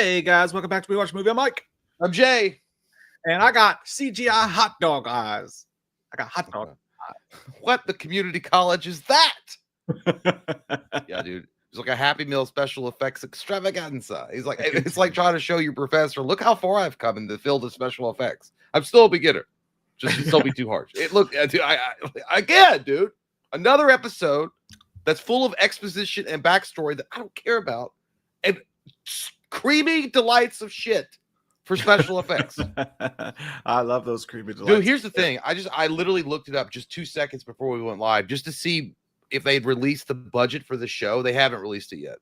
Hey guys, welcome back to We Watch a Movie. I'm Mike. I'm Jay. And I got CGI hot dog eyes. I got hot dog eyes. What the community college is that? Yeah, dude. It's like a Happy Meal special effects extravaganza. He's like, it's like trying to show your professor, look how far I've come in the field of special effects. I'm still a beginner. Just don't be too harsh. Again, dude, another episode that's full of exposition and backstory that I don't care about, and creamy delights of shit for special effects. I love those creamy delights. Dude, here's the thing. I literally looked it up just 2 seconds before we went live just to see if they'd released the budget for the show. They haven't released it yet.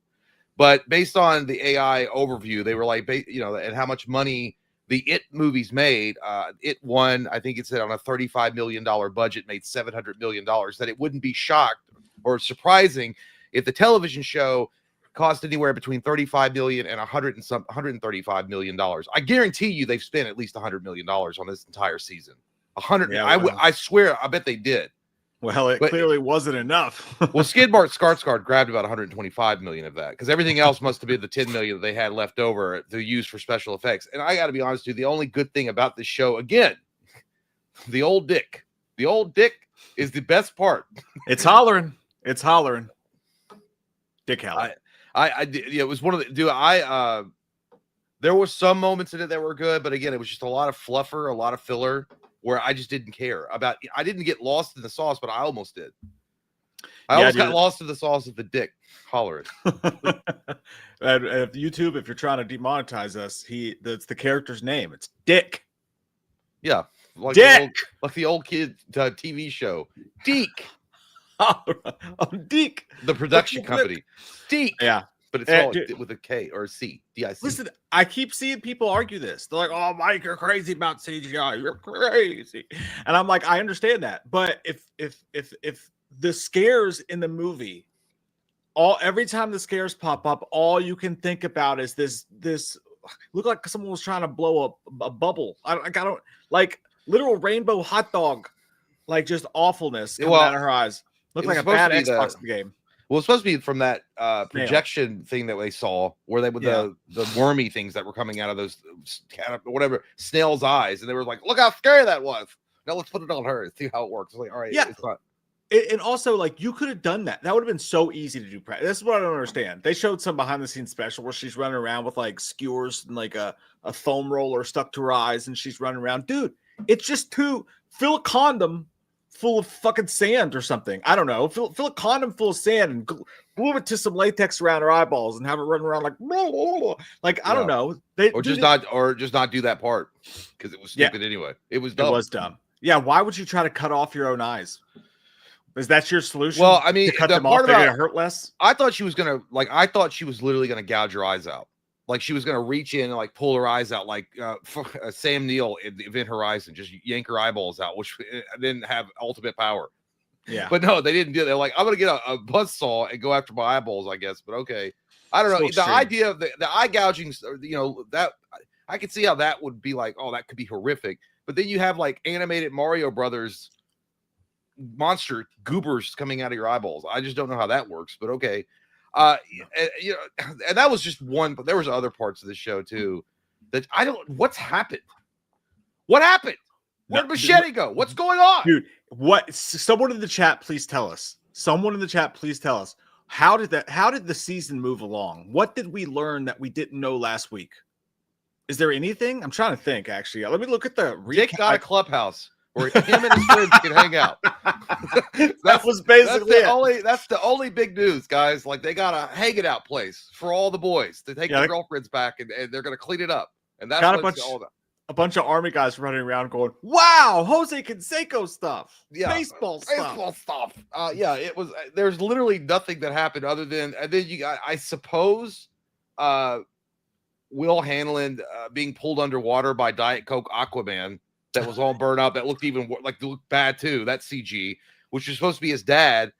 But based on the AI overview, they were like, and how much money the It movies made. It won, I think it said on a $35 million budget, made $700 million. That it wouldn't be shocked or surprising if the television show cost anywhere between $35 million and $135 million. I guarantee you they've spent at least $100 million on this entire season. 100. Yeah, I swear, I bet they did. Well, it clearly wasn't enough. Well, Skarsgard grabbed about 125 million of that because everything else must have been the 10 million that they had left over to use for special effects. And I got to be honest with you, the only good thing about this show, again, the old dick is the best part. It's Hallorann. It's Hallorann. Dick Hallorann. It was one of the there was some moments in it that were good, but again, it was just a lot of fluffer, a lot of filler where I just didn't care about. I didn't get lost in the sauce, but I almost did. I almost got lost in the sauce of the dick Hallorann. And YouTube, if you're trying to demonetize us, that's the character's name. It's Dick. Yeah, like Dick, like the old kid TV show, Deke. Deke, the production company, Deke. Yeah, but it's all with a K or a C. D-I-C. Listen, I keep seeing people argue this. They're like, "Oh, Mike, you're crazy about CGI. You're crazy," and I'm like, I understand that, but if the scares in the movie, every time the scares pop up, all you can think about is this look like someone was trying to blow a bubble. I don't like literal rainbow hot dog, like just awfulness coming out of her eyes. Looked like a bad Xbox game. Well, it's supposed to be from that projection thing that they saw, where they with the wormy things that were coming out of those whatever snail's eyes, and they were like, "Look how scary that was." Now let's put it on her and see how it works. It's like, all right, it's not. And also, like, you could have done that. That would have been so easy to do. This is what I don't understand. They showed some behind the scenes special where she's running around with like skewers and like a foam roller stuck to her eyes, and she's running around. Dude, it's just fill a condom full of fucking sand or something. I don't know. Fill a condom full of sand and glue it to some latex around her eyeballs and have her run around like, I don't know. Just not do that part because it was stupid anyway. It was dumb. It was dumb. Yeah. Why would you try to cut off your own eyes? Is that your solution? Well, I mean, to cut them off, they're gonna hurt less. I thought she was literally gonna gouge her eyes out. Like she was gonna reach in and like pull her eyes out, like Sam Neill in Event Horizon, just yank her eyeballs out, which didn't have ultimate power. Yeah, but no, they didn't do that. They're like, I'm gonna get a buzzsaw and go after my eyeballs, I guess. But okay, I don't know. The idea of the eye gouging, that I could see how that would be like, oh, that could be horrific. But then you have like animated Mario Brothers monster goobers coming out of your eyeballs. I just don't know how that works, but okay. And that was just one, but there was other parts of the show too that what's happened? What happened? Where did Machete go? What's going on? Dude, someone in the chat, please tell us. Someone in the chat, please tell us. How did the season move along? What did we learn that we didn't know last week? Is there anything? I'm trying to think, actually. Let me look at the recap. Dick got a clubhouse where him and his friends can hang out. That was basically that's the only big news, guys. Like they got a hanging out place for all the boys to take their girlfriends back, and they're gonna clean it up. And that's all that. A bunch of army guys running around going, "Wow, Jose Canseco stuff, baseball stuff." It was. There's literally nothing that happened other than, and then I suppose, Will Hanlon being pulled underwater by Diet Coke Aquaman. That was all burnt up. That looked bad too. That CG, which was supposed to be his dad,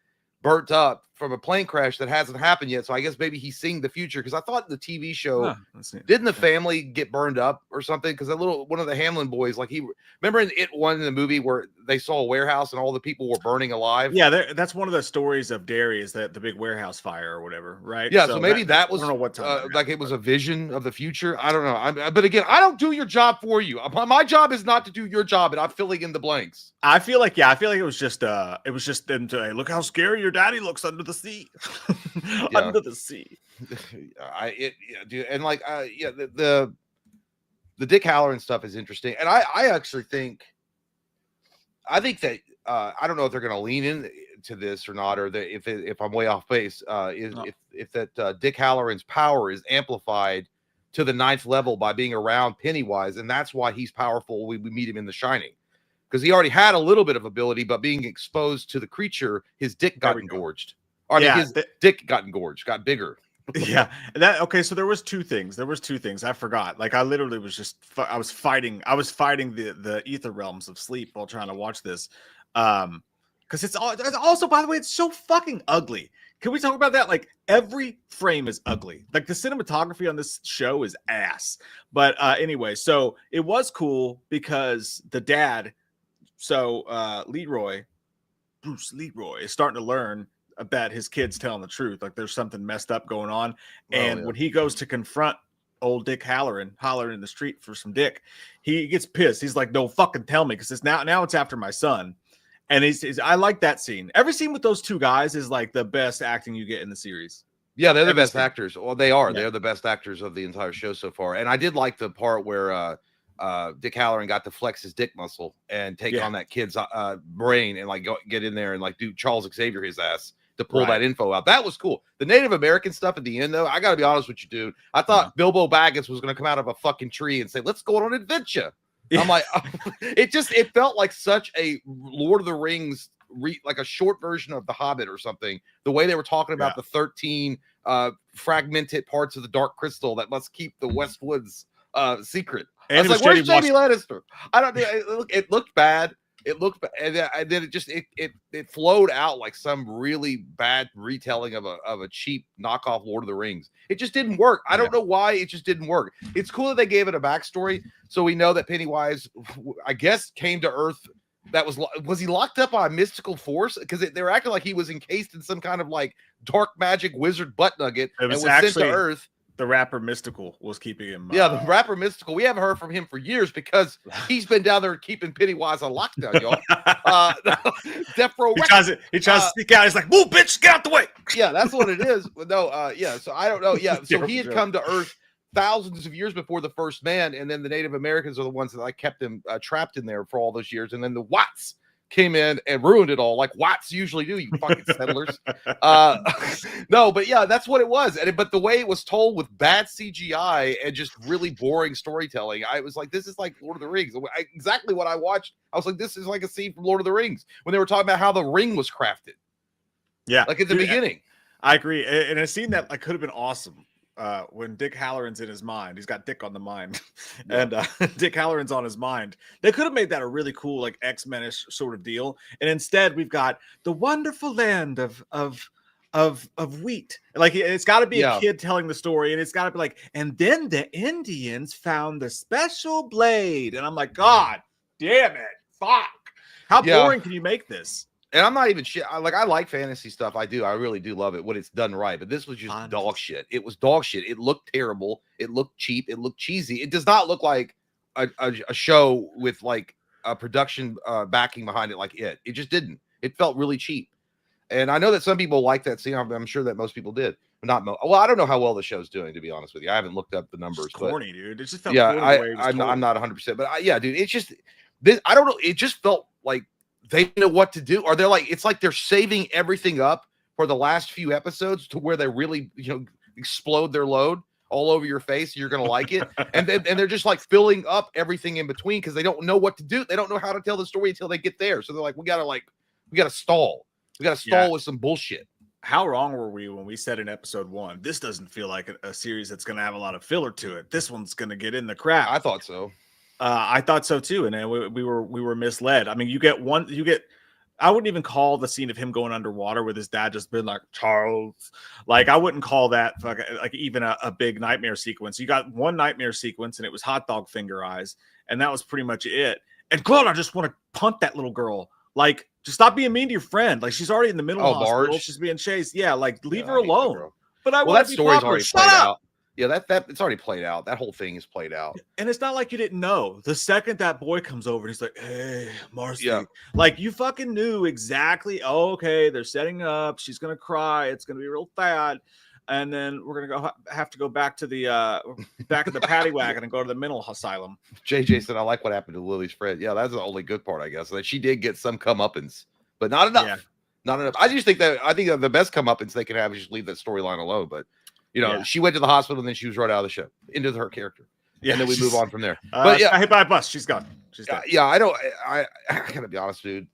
burnt up, from a plane crash that hasn't happened yet. So I guess maybe he's seeing the future. Because I thought the TV show didn't the family get burned up or something? Because one of the Hamlin boys, like remember in It One in the movie where they saw a warehouse and all the people were burning alive. Yeah, that's one of the stories of Derry is that the big warehouse fire or whatever, right? Yeah, so maybe that was I don't know what time like it was a vision of the future. I don't know. But again, I don't do your job for you. My job is not to do your job, and I'm filling in the blanks. I feel like it was just them to look how scary your daddy looks under the sea. Under the sea. Dude, and like the Dick Hallorann stuff is interesting, and I actually think that I don't know if they're going to lean into this or not, or if I'm way off base, if that Dick Hallorann's power is amplified to the 9th level by being around Pennywise, and that's why he's powerful. We meet him in The Shining, because he already had a little bit of ability, but being exposed to the creature, his dick got engorged. His dick got engorged, got bigger. Yeah. So there was two things. I forgot. Like I literally was I was fighting the ether realms of sleep while trying to watch this. Because it's also, by the way, it's so fucking ugly. Can we talk about that? Like every frame is ugly. Like the cinematography on this show is ass. But anyway, so it was cool because the dad, Bruce Leroy is starting to learn that his kid's telling the truth. Like there's something messed up going on. And when he goes to confront old Dick Hallorann, hollering in the street for some dick, he gets pissed. He's like, no, fucking tell me, because it's now it's after my son. And I like that scene. Every scene with those two guys is like the best acting you get in the series. Yeah, they're the best actors. Well, they are. Yeah. They're the best actors of the entire show so far. And I did like the part where Dick Hallorann got to flex his dick muscle and take on that kid's brain and like get in there and like do Charles Xavier his ass to pull that info out. That was cool. The Native American stuff at the end, though, I got to be honest with you, dude. I thought Bilbo Baggins was going to come out of a fucking tree and say, let's go on an adventure. Yeah. I'm like, it felt like such a Lord of the Rings, like a short version of The Hobbit or something. The way they were talking about the 13 fragmented parts of the Dark Crystal that must keep the Westwoods secret. And I was like, where's Jamie Lannister? I don't know. It looked bad. It looked, and then it flowed out like some really bad retelling of a cheap knockoff Lord of the Rings. It just didn't work. I don't know why it just didn't work. It's cool that they gave it a backstory, so we know that Pennywise, I guess, came to Earth. That was he locked up by a mystical force? Because they were acting like he was encased in some kind of like dark magic wizard butt nugget and was sent to Earth. The rapper Mystical was keeping him. Yeah, the rapper Mystical. We haven't heard from him for years because he's been down there keeping Pennywise on lockdown, y'all. Death Row. He tries to sneak out. He's like, "Move, bitch, get out the way." Yeah, that's what it is. No, So I don't know. Yeah, so he had come to Earth thousands of years before the first man, and then the Native Americans are the ones that like kept him trapped in there for all those years, and then the Watts came in and ruined it all, like Watts usually do, you fucking settlers. No, but yeah, that's what it was. But the way it was told with bad CGI and just really boring storytelling, I was like, this is like Lord of the Rings. Exactly what I watched. I was like, this is like a scene from Lord of the Rings when they were talking about how the ring was crafted. Yeah, like at the beginning. I agree, and a scene that like could have been awesome. When Dick Hallorann's in his mind, he's got Dick on the mind, and Dick Hallorann's on his mind. They could have made that a really cool, like X-Men-ish sort of deal, and instead we've got the wonderful land of wheat. Like it's got to be a kid telling the story, and it's got to be like, and then the Indians found the special blade, and I'm like, God damn it, fuck! How boring can you make this? And I'm not even shit. I like fantasy stuff. I do. I really do love it when it's done right. But this was just dog shit. It was dog shit. It looked terrible. It looked cheap. It looked cheesy. It does not look like a show with like a production backing behind it like it. It just didn't. It felt really cheap. And I know that some people like that scene. I'm sure that most people did. Well, I don't know how well the show's doing, to be honest with you. I haven't looked up the numbers. It's corny, dude. It just felt I'm not 100%. But dude, it's just this. I don't know. It just felt like they know what to do, or they're like, it's like they're saving everything up for the last few episodes to where they really, explode their load all over your face. You're going to like it. and they're just like filling up everything in between because they don't know what to do. They don't know how to tell the story until they get there. So they're like, we got to stall. We got to stall with some bullshit. How wrong were we when we said in episode 1, this doesn't feel like a series that's going to have a lot of filler to it. This one's going to get in the crap. I thought so. I thought so too, and we were misled. I mean, you get I wouldn't even call the scene of him going underwater with his dad just been like, Charles. Like, I wouldn't call that like even a big nightmare sequence. You got one nightmare sequence, and it was hot dog finger eyes, and that was pretty much it. And God, I just want to punt that little girl. Like, just stop being mean to your friend. Like, she's already in the middle hospital. Marge. She's being chased. Yeah, like, leave her alone. But well, that story's already played out. Yeah, that it's already played out. That whole thing is played out. And it's not like you didn't know. The second that boy comes over, and he's like, "Hey, Marcy," like you fucking knew exactly. Oh, okay, they're setting up. She's gonna cry. It's gonna be real bad, and then we're gonna have to go back to the paddy wagon and go to the mental asylum. JJ said, "I like what happened to Lily's friend." Yeah, that's the only good part, I guess. That she did get some comeuppance, but not enough. Yeah. Not enough. I think that the best comeuppance they can have is just leave that storyline alone, but. You know, she went to the hospital and then she was right out of the ship into her character. Yeah, and then we move on from there. But I hit by a bus. She's gone. She's gone. Yeah, I gotta be honest, dude.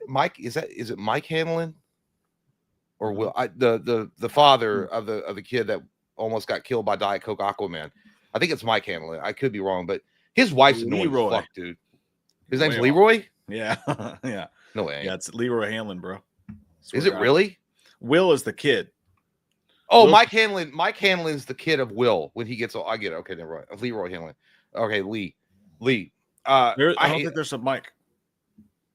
Mike, is it Mike Hamlin or Will? The father of the kid that almost got killed by Diet Coke Aquaman. I think it's Mike Hamlin. I could be wrong, but his wife's annoying as fuck, dude. His name's Leroy. Yeah, yeah. No way. Yeah, it's Leroy Hamlin, bro. Is it really? Will is the kid. Oh, Will. Mike Hanlon's the kid of Will when he gets. I get it. Okay, never mind. Leroy Hamlin. Okay, Lee. I don't think there's a Mike.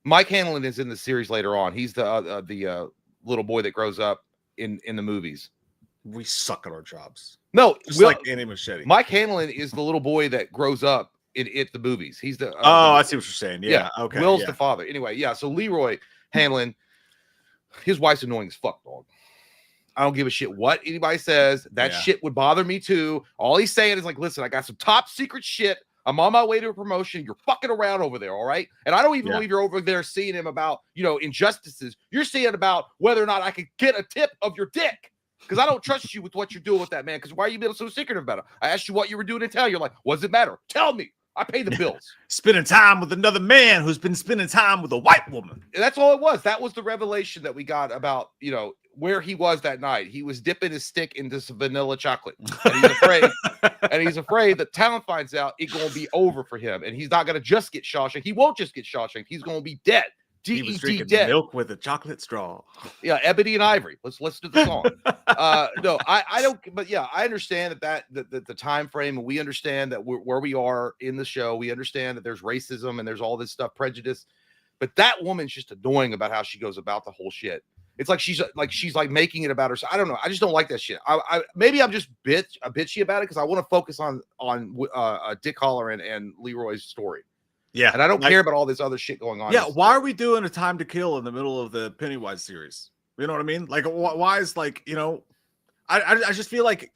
Mike Hanlon is in the series later on. He's the little boy that grows up in the movies. We suck at our jobs. No, just like Andy Machete. Mike Hanlon is the little boy that grows up in the movies. He's the. I see what you're saying. Yeah. Okay. Will's the father. Anyway, yeah. So Leroy Hamlin, his wife's annoying as fuck, dog. I don't give a shit what anybody says. That shit would bother me too. All he's saying is like, listen, I got some top secret shit. I'm on my way to a promotion. You're fucking around over there, all right? And I don't even believe you're over there seeing him about, injustices. You're seeing about whether or not I could get a tip of your dick. Because I don't trust you with what you're doing with that man. Because why are you being so secretive about it? I asked you what you were doing in town. You're like, what does it matter? Tell me. I pay the bills. Spending time with another man who's been spending time with a white woman. And that's all it was. That was the revelation that we got about, where he was that night. He was dipping his stick into some vanilla chocolate. And he's afraid that town finds out it's going to be over for him. And he's not going to just get Shawshank. He won't just get Shawshank. He's going to be dead. He was drinking milk with a chocolate straw. Yeah, Ebony and Ivory. Let's listen to the song. No, I don't. But yeah, I understand that the time frame, and we understand that where we are in the show. We understand that there's racism and there's all this stuff, prejudice. But that woman's just annoying about how she goes about the whole shit. It's like she's making it about herself. I don't know. I just don't like that shit. Maybe I'm just bitchy about it because I want to focus on Dick Hallorann and Leroy's story. Yeah, and I don't care about all this other shit going on. Yeah, why are we doing A Time to Kill in the middle of the Pennywise series? You know what I mean? Like, why is I just feel like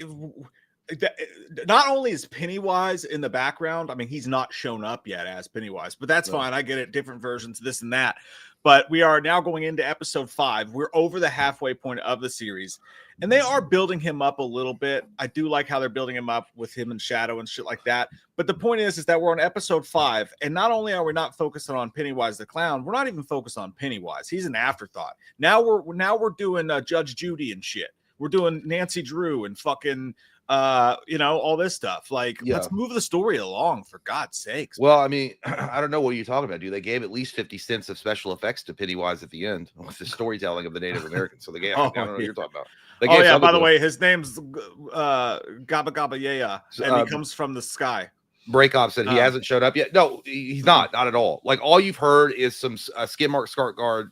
not only is Pennywise in the background. I mean, he's not shown up yet as Pennywise, but that's fine. I get it. Different versions, this and that. But we are now going into episode 5. We're over the halfway point of the series, and they are building him up a little bit. I do like how they're building him up with him and Shadow and shit like that. But the point is that we're on episode 5, and not only are we not focusing on Pennywise the clown, we're not even focused on Pennywise. He's an afterthought. Now we're doing Judge Judy and shit. We're doing Nancy Drew and fucking all this stuff. Let's move the story along, for God's sakes. Well, I mean, I don't know what you're talking about, dude. They gave at least 50 cents of special effects to Pennywise at the end with the storytelling of the Native Americans. So they gave, I don't know what you're talking about. By the way, his name's Gabba Gabba Yaya, and he comes from the sky. Breakoff said he hasn't showed up yet. No, he's not at all. Like, all you've heard is some Skidmark Skarsgard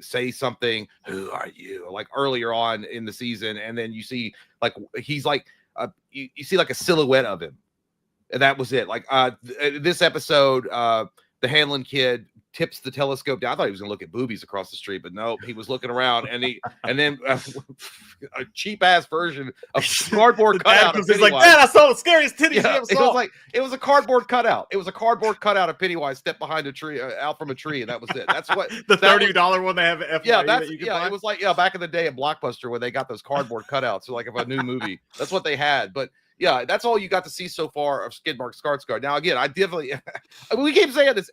say something, "Who are you?" like earlier on in the season, and then you see he's like you see like a silhouette of him, and that was it. Like this episode, the Hamlin kid tips the telescope down. I thought he was gonna look at boobies across the street, but no, he was looking around, and then a cheap ass version of cardboard cutout. He's like, man, I saw the scariest titties you ever saw. It was a cardboard cutout. It was a cardboard cutout of Pennywise stepped behind a tree, out from a tree, and that was it. That's what the $30 one they have. It was like back in the day at Blockbuster where they got those cardboard cutouts, so like of a new movie. That's what they had, but. Yeah, that's all you got to see so far of Skidmark Skarsgard. Now, again, we keep saying this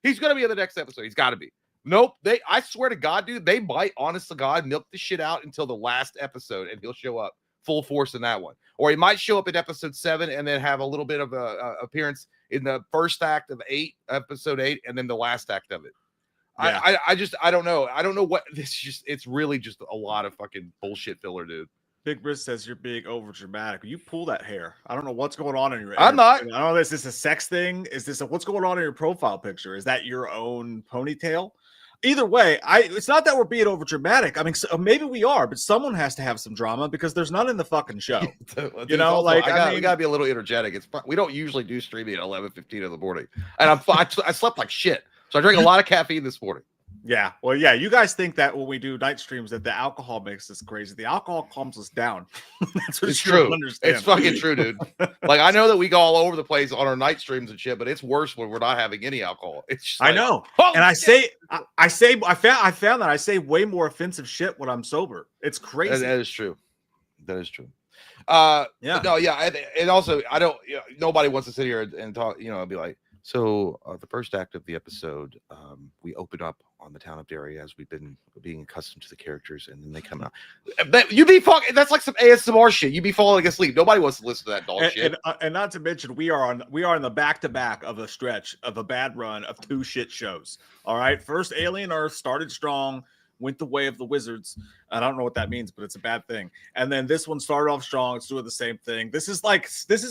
he's going to be in the next episode. He's got to be. Nope. I swear to God, dude, they might, honest to God, milk the shit out until the last episode, and he'll show up full force in that one. Or he might show up in episode 7 and then have a little bit of a appearance in the first act of episode 8, and then the last act of it. Yeah. I don't know. I don't know what this just. It's really just a lot of fucking bullshit filler, dude. Big Briz says you're big over dramatic. You pull that hair. I don't know what's going on in your. I'm not. I don't know. Is this a sex thing? Is this what's going on in your profile picture? Is that your own ponytail? Either way, it's not that we're being over dramatic. I mean, maybe we are, but someone has to have some drama because there's none in the fucking show. You know, also, like we gotta be a little energetic. We don't usually do streaming at 11:15 in the morning, and I slept like shit, so I drank a lot of caffeine this morning. Yeah, well, yeah, you guys think that when we do night streams that the alcohol makes us crazy. The alcohol calms us down. That's what it's true. It's fucking true, dude. Like I know that we go all over the place on our night streams and shit, but it's worse when we're not having any alcohol. It's just like, I know, and I found that I say way more offensive shit when I'm sober. It's crazy. That is true. That is true. Yeah, no, yeah, and also I don't. You know, nobody wants to sit here and talk. You know, I'll be like. So the first act of the episode, we open up on the town of Derry as we've been being accustomed to the characters, and then they come out. You be fucking. That's like some ASMR shit. You be falling asleep. Nobody wants to listen to that dog shit. And not to mention, we are in the back-to-back of a stretch of a bad run of 2 shit shows. All right, first Alien Earth started strong. Went the way of the wizards. I don't know what that means, but it's a bad thing. And then this one started off strong. It's doing the same thing. This is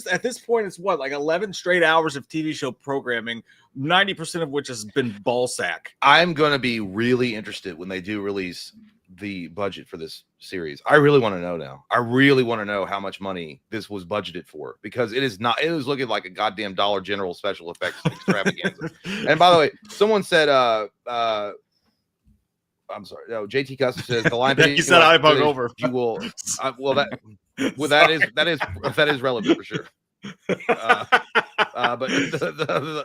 at this point, it's what, like 11 straight hours of TV show programming, 90% of which has been ball sack. I'm going to be really interested when they do release the budget for this series. I really want to know now. I really want to know how much money this was budgeted for, because it is looking like a goddamn Dollar General special effects extravaganza. And by the way, someone said, I'm sorry. No, JT Custom says the line. You said I bug over. You will. That is relevant for sure. But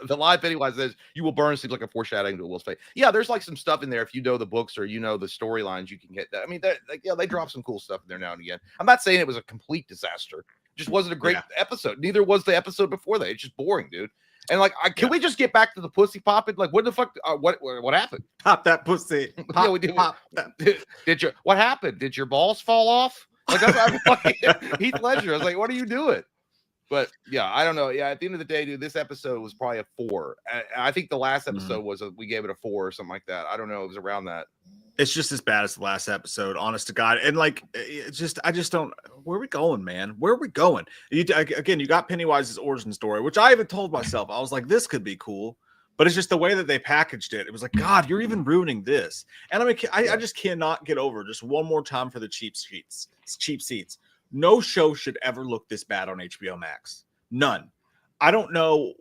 the line Pennywise says you will burn seems like a foreshadowing to Will's fate. Yeah, there's like some stuff in there. If you know the books or you know the storylines, you can get that. I mean, they drop some cool stuff in there now and again. I'm not saying it was a complete disaster. It just wasn't a great episode. Neither was the episode before that. It's just boring, dude. And like, can we just get back to the pussy popping? Like, what the fuck? What happened? Pop that pussy. Pop, yeah, we did. Pop that. What happened? Did your balls fall off? Like that's like, Heath Ledger. I was like, what are you doing? But yeah, I don't know. Yeah, at the end of the day, dude, this episode was probably a 4. I think the last episode we gave it a 4 or something like that. I don't know. It was around that. It's just as bad as the last episode, honest to God. And like, I just don't. Where are we going, man? Where are we going? You got Pennywise's origin story, which I even told myself. I was like, this could be cool, but it's just the way that they packaged it. It was like, God, you're even ruining this. And I mean, I just cannot get over just one more time for the cheap seats. No show should ever look this bad on HBO Max. None. I don't know,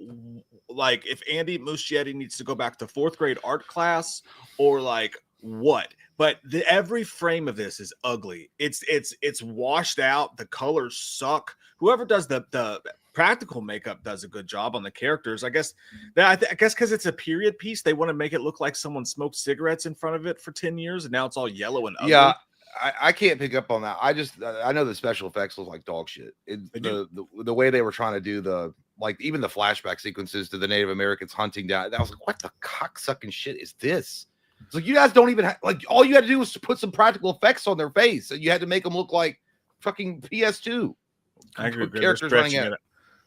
like, if Andy Muschietti needs to go back to 4th grade art class or like what, but every frame of this is ugly. It's washed out. The colors suck. Whoever does the practical makeup does a good job on the characters. I guess because it's a period piece, they want to make it look like someone smoked cigarettes in front of it for 10 years and now it's all yellow and ugly. Yeah. I can't pick up on that. I know the special effects look like dog shit. The way they were trying to do even the flashback sequences to the Native Americans hunting down. I was like, what the cocksucking shit is this? It's like, you guys don't even all you had to do was put some practical effects on their face, and you had to make them look like fucking PS2. I agree. Characters running at it.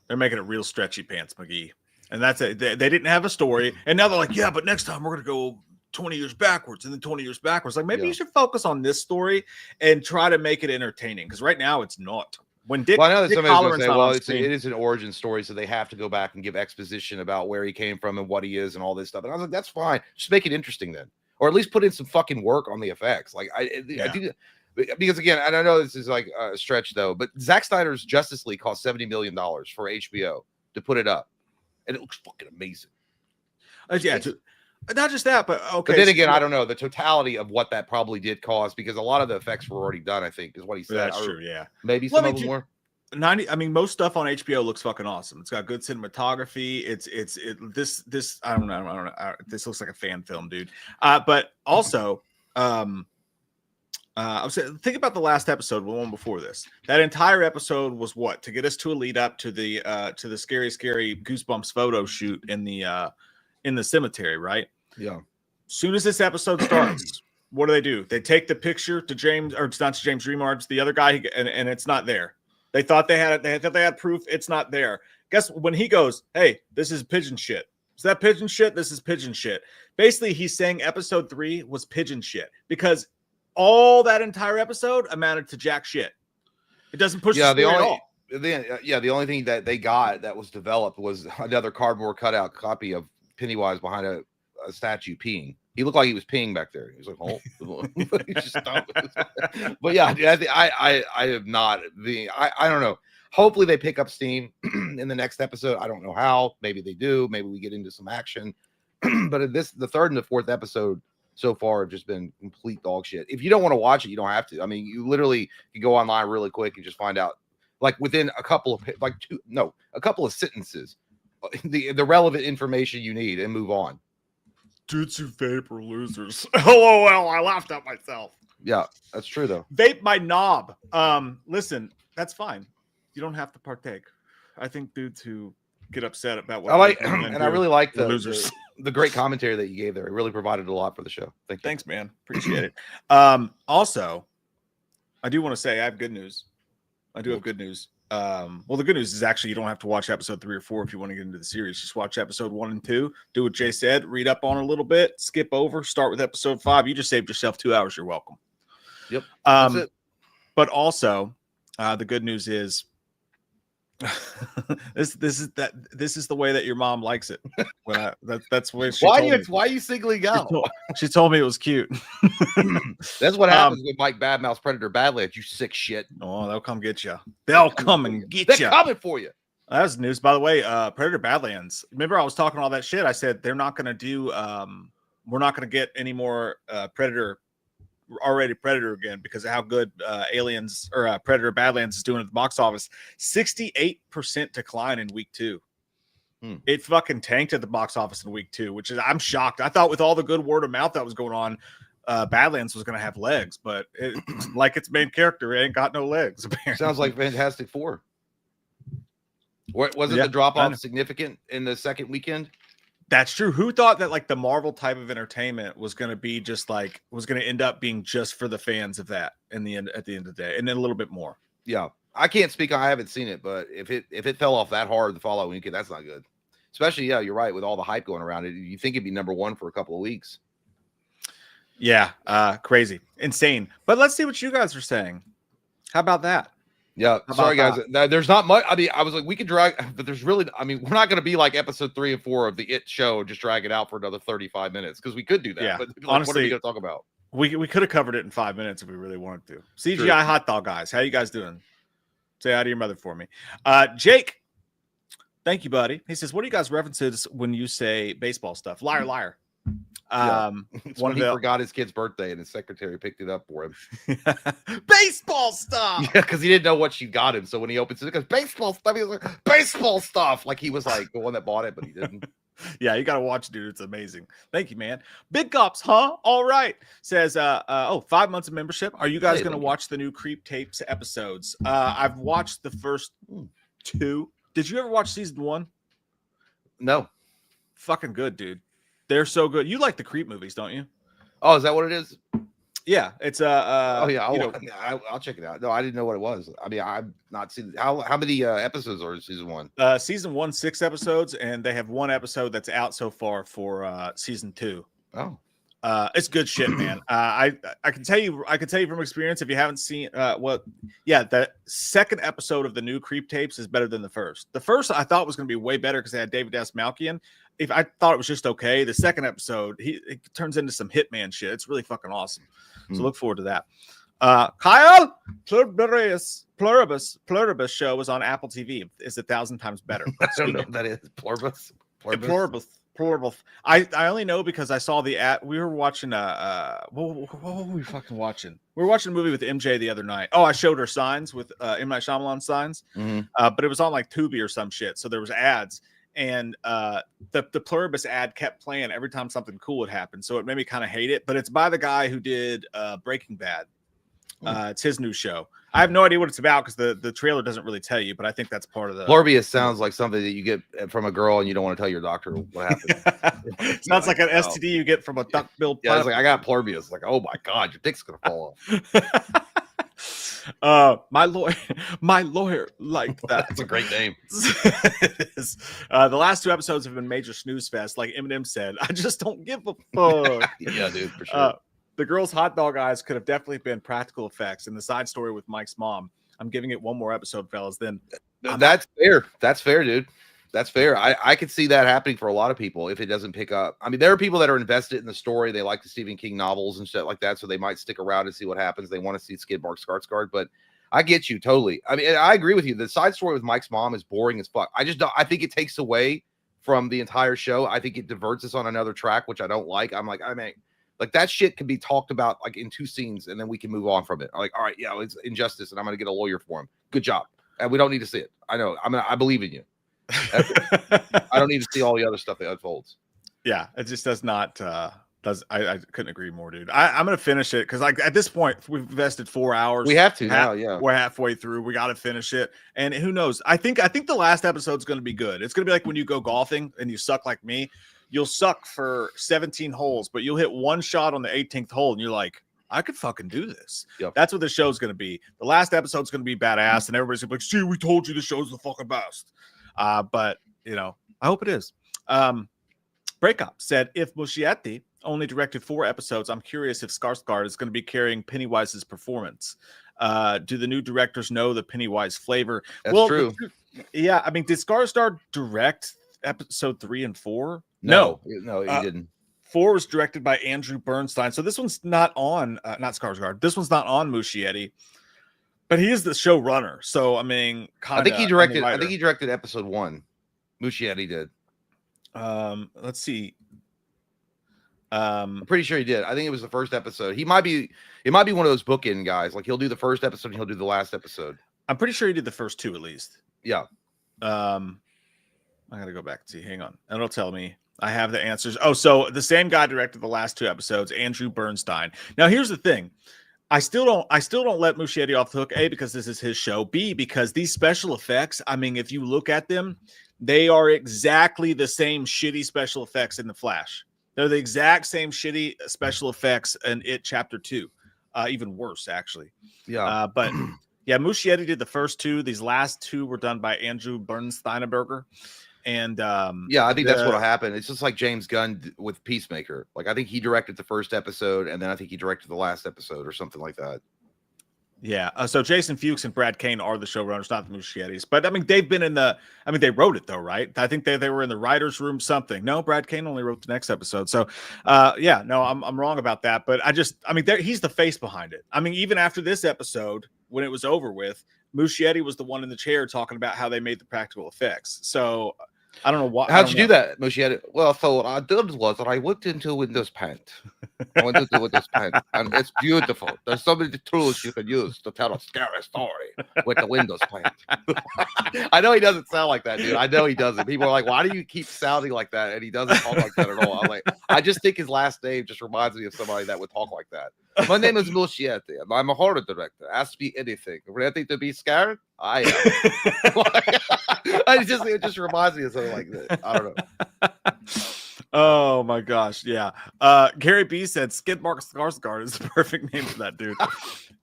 They're making it real stretchy pants, McGee. And that's it. They didn't have a story, and now they're like, yeah, but next time we're gonna go 20 years backwards and then 20 years backwards. Like maybe you should focus on this story and try to make it entertaining, because right now it's not. When I know that somebody's going to say, it is an origin story, so they have to go back and give exposition about where he came from and what he is and all this stuff. And I was like, that's fine. Just make it interesting then, or at least put in some fucking work on the effects. Like I do, because again, I don't know, this is like a stretch though, but Zack Snyder's Justice League cost $70 million for HBO to put it up, and it looks fucking amazing. Not just that, but okay. But then again, I don't know the totality of what that probably did cost, because a lot of the effects were already done, I think, is what he said. That's true, yeah. Maybe some of them were. 90. I mean, most stuff on HBO looks fucking awesome. It's got good cinematography. This I don't know. This looks like a fan film, dude. But also, I was saying, think about the last episode, the one before this. That entire episode was what, to get us to a lead up to the scary Goosebumps photo shoot in the cemetery, right? Yeah. As soon as this episode starts, what do? They take the picture to James, or it's not to James Remar, it's the other guy, and it's not there. They thought they had it. They thought they had proof. It's not there. Guess when he goes, hey, this is pigeon shit. Is that pigeon shit? This is pigeon shit. Basically, he's saying episode 3 was pigeon shit because all that entire episode amounted to jack shit. It doesn't push the story at all. The only thing that they got that was developed was another cardboard cutout copy of Pennywise behind a statue peeing. He looked like he was peeing back there. He was like, "Oh," he just stopped. But yeah, I have not. I don't know. Hopefully they pick up steam in the next episode. I don't know how. Maybe they do. Maybe we get into some action. But the third and the fourth episode so far have just been complete dog shit. If you don't want to watch it, you don't have to. I mean, you literally can go online really quick and just find out, like within a couple of sentences, the relevant information you need and move on. Dudes who vape are losers. LOL, I laughed at myself. Yeah, that's true though. Vape my knob. Listen, that's fine. You don't have to partake. I think dudes who get upset about what I like, and I really like the losers. The great commentary that you gave there. It really provided a lot for the show. Thanks, man. Appreciate it. Also, I do want to say I have good news. I do have good news. Well, the good news is actually you don't have to watch episode 3 or 4 if you want to get into the series. Just watch episode 1 and 2. Do what Jay said. Read up on it a little bit. Skip over. Start with episode 5. You just saved yourself 2 hours. You're welcome. Yep. That's it. But also, the good news is this is the way that your mom likes it. That's where she why are you singling out? She told me it was cute. That's what happens when Mike badmouths Predator Badlands. You sick shit. Oh, they'll come get you. They'll come and get you. They're coming for you. That was news, by the way. Predator Badlands. Remember, I was talking all that shit. I said they're not going to do. We're not going to get any more Predator. Already Predator again because of how good Aliens or Predator Badlands is doing at the box office. 68% decline in week 2. It fucking tanked at the box office in week 2, which is I'm shocked. I thought with all the good word of mouth that was going on, Badlands was going to have legs, but like its main character, it ain't got no legs. Apparently. Sounds like Fantastic Four. Wasn't the drop off significant in the second weekend? That's true. Who thought that like the Marvel type of entertainment was going to be just like was going to end up being just for the fans of that in the end at the end of the day, and then a little bit more. Yeah, I can't speak. I haven't seen it, but if it fell off that hard the following weekend, that's not good. Especially, yeah, you're right with all the hype going around it. You think it'd be number 1 for a couple of weeks. Yeah, crazy, insane. But let's see what you guys are saying. How about that? Yeah, sorry guys. There's not much. I mean, I was like, we could drag, but there's really. I mean, we're not going to be like episode 3 and 4 of the It Show, just drag it out for another 35 minutes because we could do that. Yeah, but like, honestly, what are we going to talk about? We could have covered it in 5 minutes if we really wanted to. CGI hot dog guys, how you guys doing? Say hi to your mother for me. Jake, thank you, buddy. He says, "What do you guys references when you say baseball stuff? Liar, liar." One he forgot his kid's birthday and his secretary picked it up for him. Baseball stuff. Yeah, because he didn't know what she got him. So when he opens it, because baseball stuff, he was like, baseball stuff. Like he was like the one that bought it, but he didn't. Yeah, you gotta watch, dude. It's amazing. Thank you, man. Big Cops, huh? All right. Says 5 months of membership. Are you guys gonna watch the new Creep Tapes episodes? I've watched the first 2. Did you ever watch season 1? No. Fucking good, dude. They're so good. You like the Creep movies, don't you? Oh, is that what it is? Yeah, it's oh yeah, I'll check it out. No, I didn't know what it was. I mean, I've not seen how many episodes are in season 1? Season 1, 6 episodes, and they have 1 episode that's out so far for season 2. Oh, it's good shit, man. I can tell you from experience if you haven't seen the second episode of the new Creep Tapes is better than the first. The first I thought was going to be way better because they had David S. Malkian. If I thought it was just okay, the second episode it turns into some Hitman shit. It's really fucking awesome. So look forward to that. Kyle Pluribus show is on Apple TV. It's 1,000 times better. I don't know what that is. Pluribus. I only know because I saw the ad. We were watching what were we fucking watching? We were watching a movie with MJ the other night. Oh, I showed her Signs with M. Night Shyamalan Signs. But it was on like Tubi or some shit. So there was ads. And the Pluribus ad kept playing every time something cool would happen. So it made me kind of hate it. But it's by the guy who did Breaking Bad. It's his new show. I have no idea what it's about because the trailer doesn't really tell you, but I think that's part of the. Pluribus sounds like something that you get from a girl and you don't want to tell your doctor what happened. Sounds like an STD you get from a duck-billed. Yeah, it's like I got Pluribus. Like, oh my god, your dick's gonna fall off. My lawyer liked that. That's a great name. The last 2 episodes have been major snooze fest. Like Eminem said, I just don't give a fuck. Yeah, dude, for sure. The girl's hot dog eyes could have definitely been practical effects. And the side story with Mike's mom, I'm giving it one more episode, fellas. Then that's fair. That's fair, dude. That's fair. I could see that happening for a lot of people if it doesn't pick up. I mean, there are people that are invested in the story. They like the Stephen King novels and shit like that, so they might stick around and see what happens. They want to see Skidmark Skarsgard, but I get you totally. I mean, I agree with you. The side story with Mike's mom is boring as fuck. I think it takes away from the entire show. I think it diverts us on another track, which I don't like. I'm like, I mean, like that shit can be talked about like in 2 scenes, and then we can move on from it. I'm like, all right, yeah, it's injustice, and I'm gonna get a lawyer for him. Good job. And we don't need to see it. I know. I believe in you. I don't need to see all the other stuff that unfolds. Yeah, it just does not. I couldn't agree more, dude. I'm gonna finish it because like at this point we've invested 4 hours. We have to now. Yeah, we're halfway through. We got to finish it, and who knows? I think the last episode's gonna be good. It's gonna be like when you go golfing and you suck like me. You'll suck for 17 holes, but you'll hit one shot on the 18th hole, and you're like, I could fucking do this. Yep. That's what the show's gonna be. The last episode's gonna be badass, and everybody's gonna be like, "See, we told you the show's the fucking best." But you know, I hope it is. Breakup said, if Muschietti only directed 4 episodes, I'm curious if Skarsgard is going to be carrying Pennywise's performance. Do the new directors know the Pennywise flavor? That's true. Yeah, I mean, did Skarsgard direct episode 3 and 4? No, he didn't. 4 was directed by Andrew Bernstein. So this one's not on, not Skarsgard. This one's not on Muschietti. But he is the showrunner, so I mean, I think he directed episode 1. Muschietti did. Let's see. I'm pretty sure he did. I think it was the first episode. It might be one of those bookend guys. Like he'll do the first episode and he'll do the last episode. I'm pretty sure he did the first 2 at least. Yeah. I gotta go back and see. Hang on, and it'll tell me. I have the answers. Oh, so the same guy directed the last 2 episodes, Andrew Bernstein. Now here's the thing. I still don't let Muschietti off the hook. A, because this is his show. B, because these special effects, I mean, if you look at them, they are exactly the same shitty special effects in The Flash. They're the exact same shitty special effects in It Chapter 2. Even worse, actually. Yeah. But yeah, Muschietti did the first 2. These last 2 were done by Andrew Bernsteinberger. And yeah, I think that's what'll happen. It's just like James Gunn with Peacemaker. Like I think he directed the first episode, and then I think he directed the last episode or something like that. Yeah. So Jason Fuchs and Brad Kane are the showrunners, not the Muschiettis. But I mean, they've been in the. I mean, they wrote it though, right? I think they were in the writers' room. Something. No, Brad Kane only wrote the next episode. So, yeah, no, I'm wrong about that. But I mean, he's the face behind it. I mean, even after this episode, when it was over with, Muschietti was the one in the chair talking about how they made the practical effects. So. I don't know why. How'd you do that, Muschietti? Well, so what I did was I went into Windows Paint. I went into Windows Paint, and it's beautiful. There's so many tools you can use to tell a scary story with the Windows Paint. I know he doesn't sound like that, dude. I know he doesn't. People are like, why do you keep sounding like that? And he doesn't talk like that at all. I'm like, I just think his last name just reminds me of somebody that would talk like that. My name is Muschietti, and I'm a horror director. Ask me anything. Ready to be scared? I am. It just reminds me of something like that. I don't know. Oh my gosh, yeah. Gary B said Skidmark Skarsgard is the perfect name for that dude.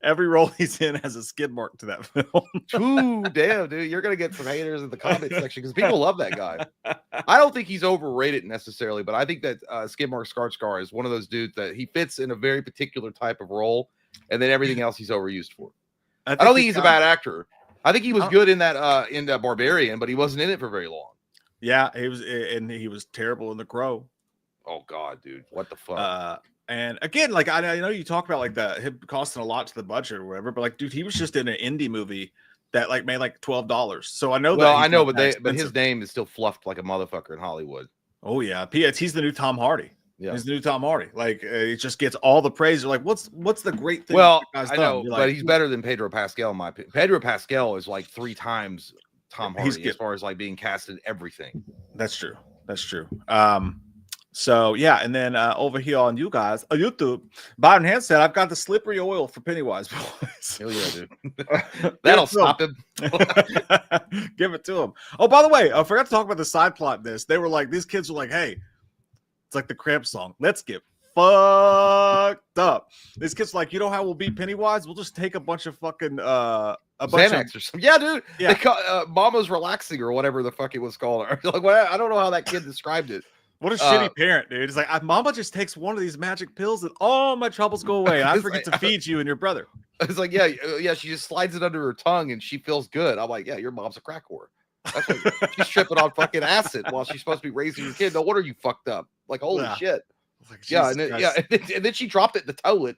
Every role he's in has a skid mark to that film. Ooh, damn, dude. You're gonna get some haters in the comment section because people love that guy. I don't think he's overrated necessarily, but I think that Skidmark Skarsgard is one of those dudes that he fits in a very particular type of role, and then everything else he's overused for. I don't think he's a bad actor. I think he was good in that Barbarian, but he wasn't in it for very long. Yeah, he was terrible in The Crow. Oh God, dude, what the fuck? And again, like I know you talk about like him costing a lot to the budget or whatever, but like, dude, he was just in an indie movie that like made like $12. So I know that. Well, I know, but his name is still fluffed like a motherfucker in Hollywood. Oh yeah, he's the new Tom Hardy. Yeah, he's the new Tom Hardy. Like it just gets all the praise. You're like, what's the great thing? Well, I know, but he's better than Pedro Pascal. In my opinion, Pedro Pascal is like 3 times Tom Hardy as far as like being cast in everything. That's true. So yeah, and then over here on you guys on YouTube, Byron Hand said, "I've got the slippery oil for Pennywise boys." Hell yeah, dude. That'll stop him. Give it to him. Oh, by the way, I forgot to talk about the side plot. They were like, these kids were like, "Hey, it's like the Cramp song. Let's get fucked up. This kid's like, you know how we'll beat Pennywise? We'll just take a bunch of fucking Xanax or something. Yeah, dude. Yeah. They call Mama's relaxing or whatever the fuck it was called. Like, I don't know how that kid described it. What a shitty parent, dude. It's like, mama just takes one of these magic pills and all my troubles go away. And I forget to feed you and your brother. It's like, yeah, she just slides it under her tongue and she feels good. I'm like, yeah, your mom's a crack whore. That's what, she's tripping on fucking acid while she's supposed to be raising your kid. No wonder you fucked up. Like, holy shit. Like, yeah, and then she dropped it in the toilet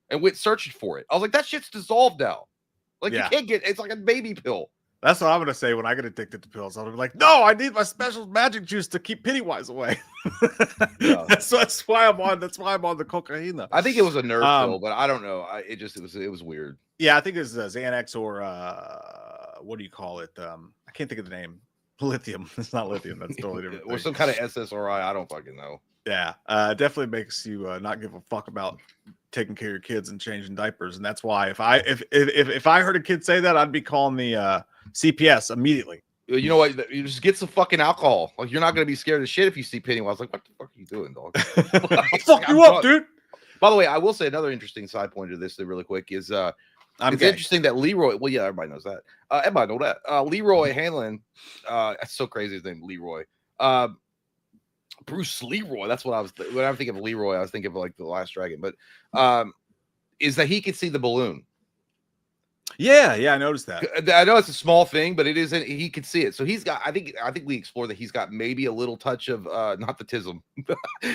and went searching for it. I was like, that shit's dissolved now. Like, you can't get it's like a baby pill. That's what I'm gonna say when I get addicted to pills. I'll be like, no, I need my special magic juice to keep Pennywise away. That's why I'm on. That's why I'm on the cocaine. I think it was a nerve pill, but I don't know. It was weird. Yeah, I think it's Xanax or what do you call it? I can't think of the name. Lithium. It's not lithium. That's totally different. Or some kind of SSRI. I don't fucking know. Yeah, definitely makes you not give a fuck about taking care of your kids and changing diapers, and that's why if I heard a kid say that, I'd be calling the CPS immediately. You know what? You just get some fucking alcohol. Like, you're not gonna be scared of shit if you see Pennywise. Like, what the fuck are you doing, dog? I'll fuck you up, dude. By the way, I will say another interesting side point to this really quick is it's interesting that Leroy. Well, yeah, everybody knows that. Everybody know that. Leroy Hamlin. That's so crazy. His name Leroy. Bruce Leroy. That's what I was. When I'm thinking of Leroy, I was thinking of like the Last Dragon. But is that he could see the balloon? Yeah, I noticed that. I know it's a small thing, but it isn't. He could see it. So he's got. I think we explored that he's got maybe a little touch of not the tism.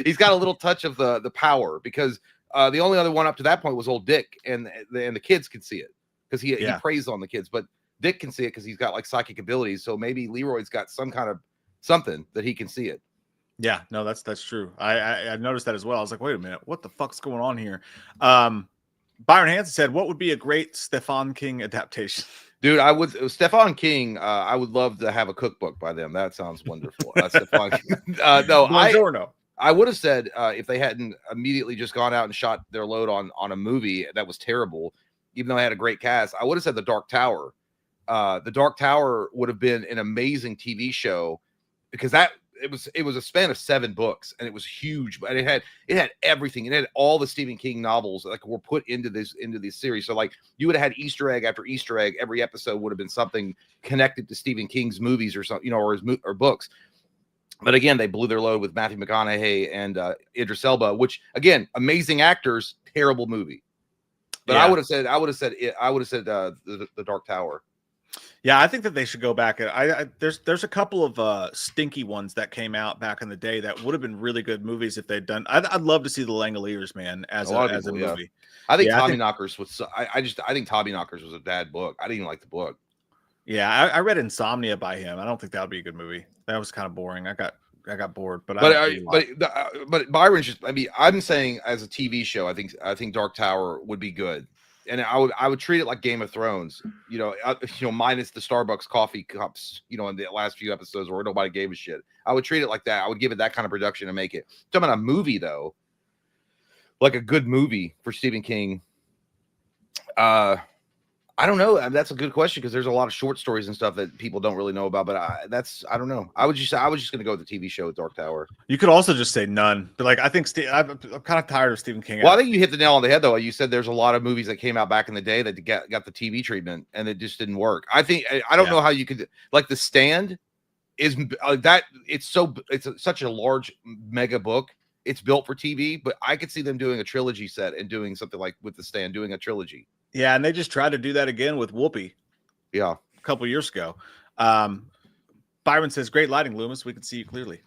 He's got a little touch of the power because the only other one up to that point was old Dick, and the kids could see it because he preys on the kids, but Dick can see it because he's got like psychic abilities. So maybe Leroy's got some kind of something that he can see it. Yeah, no, that's true. I noticed that as well. I was like, wait a minute, what the fuck's going on here? Byron Hansen said, what would be a great Stephen King adaptation? Dude, I would Stephen King. I would love to have a cookbook by them. That sounds wonderful. Stephen King. No, I would have said if they hadn't immediately just gone out and shot their load on a movie that was terrible, even though I had a great cast, I would have said The Dark Tower. The Dark Tower would have been an amazing TV show because it was a span of 7 books and it was huge, but it had everything. It had all the Stephen King novels that were put into this series. So like you would have had Easter egg after Easter egg. Every episode would have been something connected to Stephen King's movies or something, or or books. But again, they blew their load with Matthew McConaughey and Idris Elba, which again, amazing actors, terrible movie. But I would have said the Dark Tower. Yeah, I think that they should go back. There's a couple of stinky ones that came out back in the day that would have been really good movies if they'd done. I'd love to see the Langoliers, man, as a movie. I think Tommyknockers was. I think Tommyknockers was a bad book. I didn't even like the book. Yeah, I read Insomnia by him. I don't think that would be a good movie. That was kind of boring. I got bored. But Byron's just. I mean, I'm saying as a TV show, I think Dark Tower would be good. And I would treat it like Game of Thrones, minus the Starbucks coffee cups, in the last few episodes where nobody gave a shit. I would treat it like that. I would give it that kind of production and make it. Talking about a movie though, like a good movie for Stephen King. I don't know. That's a good question because there's a lot of short stories and stuff that people don't really know about. But I don't know. I was just going to go with the TV show Dark Tower. You could also just say none. But like I think I'm kind of tired of Stephen King. Well, I think you hit the nail on the head though. You said there's a lot of movies that came out back in the day that got the TV treatment and it just didn't work. I don't know how you could like The Stand is that it's such a large mega book. It's built for TV, but I could see them doing a trilogy set and doing something like with The Stand, doing a trilogy. Yeah, and they just tried to do that again with Whoopi. Yeah, a couple years ago. Byron says, "Great lighting, Loomis. We can see you clearly."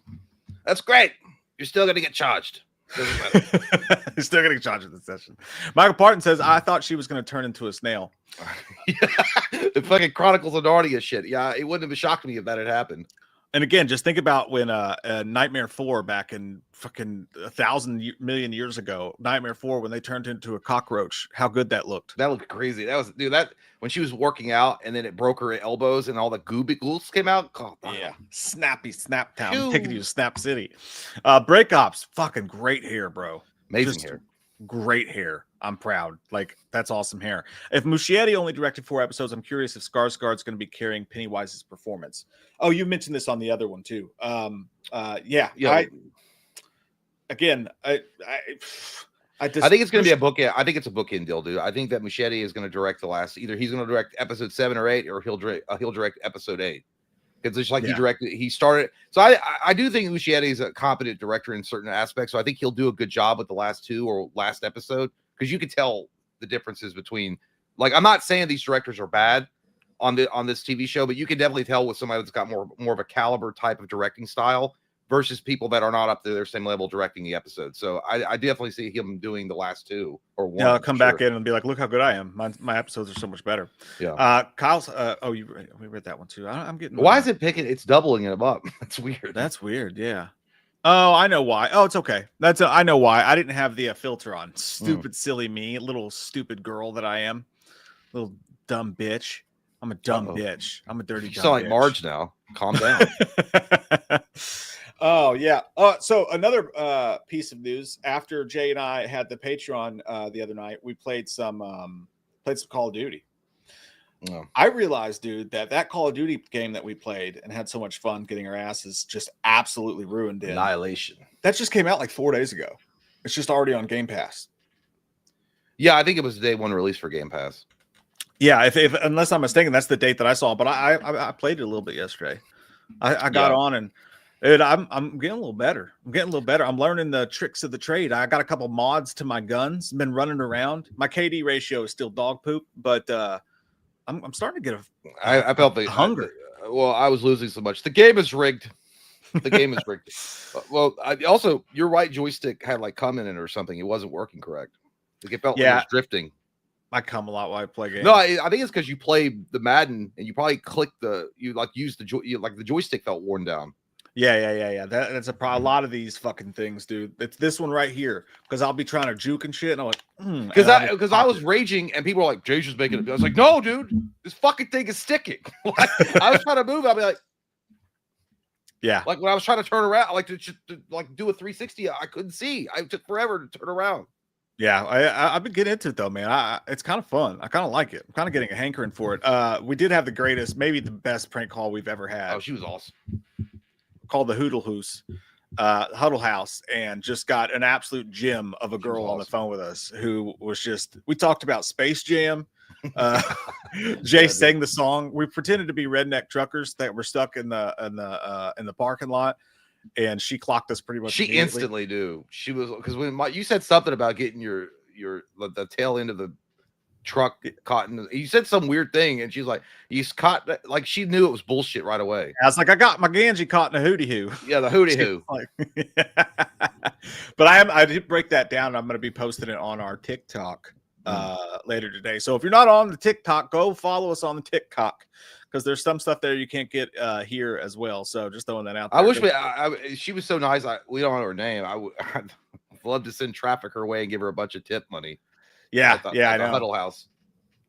That's great. You're still going to get charged. You're still getting charged in this session. Michael Parton says, "I thought she was going to turn into a snail." The fucking Chronicles of Narnia shit. Yeah, it wouldn't have shocked me if that had happened. And again, just think about when Nightmare 4 back in fucking 1,000 million years ago, Nightmare 4, when they turned into a cockroach, how good that looked. That looked crazy. That when she was working out and then it broke her elbows and all the ghouls came out. Oh, yeah. Snappy Snap Town. Taking you to Snap City. Break Ops, fucking great hair, bro. Amazing hair. Great hair. I'm proud. Like, that's awesome hair. If Muschietti only directed 4 episodes, I'm curious if Skarsgard's going to be carrying Pennywise's performance. Oh, you mentioned this on the other one too. Yeah. again, I think it's going to be a bookend. I think it's a bookend deal, dude. I think that Muschietti is going to direct the last. Either he's going to direct episode 7 or 8, or he'll direct episode 8. Because just like he started. So I do think Muschietti is a competent director in certain aspects. So I think he'll do a good job with the last 2 or last episode, because you could tell the differences between. Like, I'm not saying these directors are bad on this TV show, but you can definitely tell with somebody that's got more of a caliber type of directing style versus people that are not up to their same level directing the episode. So I definitely see him doing the last 2 or 1. Yeah, I'll come back in and be like, look how good I am. My episodes are so much better. Yeah. Kyle's. We read that one too. I'm getting. Why is it picking? It's doubling it up. That's weird. That's weird. Yeah. Oh, I know why. Oh, it's okay. I know why. I didn't have the filter on. Stupid, silly me, little stupid girl that I am. Little dumb bitch. I'm a dumb bitch. I'm a dirty. You sound like Marge now. Calm down. Oh yeah. So another piece of news. After Jay and I had the Patreon the other night, we played some Call of Duty. Oh. I realized, dude, that Call of Duty game that we played and had so much fun getting our asses just absolutely ruined. Annihilation. That just came out like 4 days ago. It's just already on Game Pass. Yeah, I think it was day 1 release for Game Pass. Yeah, if unless I'm mistaken, that's the date that I saw. But I played it a little bit yesterday. I got on and. Dude, I'm getting a little better. I'm learning the tricks of the trade. I got a couple mods to my guns. Been running around. My KD ratio is still dog poop, but I'm starting to get I felt the hunger. I was losing so much. The game is rigged. The game is rigged. Well, also your right joystick had like cum in it or something. It wasn't working correct. Like it felt like it was drifting. I come a lot while I play games. No, I think it's because you play the Madden and you probably click the joystick felt worn down. Yeah. That's a lot of these fucking things, dude. It's this one right here because I'll be trying to juke and shit, and I'm like, because I was raging and people were like, Jay's just making it. I was like, no, dude, this fucking thing is sticking. I was trying to move. I'll be like, yeah, like when I was trying to turn around, like to do a 360, I couldn't see. I took forever to turn around. Yeah, I've been getting into it though, man. It's kind of fun. I kind of like it. I'm kind of getting a hankering for it. We did have the greatest, maybe the best prank call we've ever had. Oh, she was awesome. Called the Huddle House, and just got an absolute gem of a girl on the phone with us who was just. We talked about Space Jam. Jay sang the song. We pretended to be redneck truckers that were stuck in the parking lot, and she clocked us pretty much. She instantly knew. She was because when you said something about getting the tail end of the truck caught in you said some weird thing and she's like, he's caught, like she knew it was bullshit right away. I was like, I got my Ganji caught in a hootie hoo. Yeah, the hootie hoo. Like, but I did break that down. I'm going to be posting it on our TikTok later today. So if you're not on the TikTok, go follow us on the TikTok because there's some stuff there you can't get here as well. So just throwing that out there. I wish she was so nice. We don't know her name. I'd love to send traffic her way and give her a bunch of tip money. Yeah, I know. Huddle House.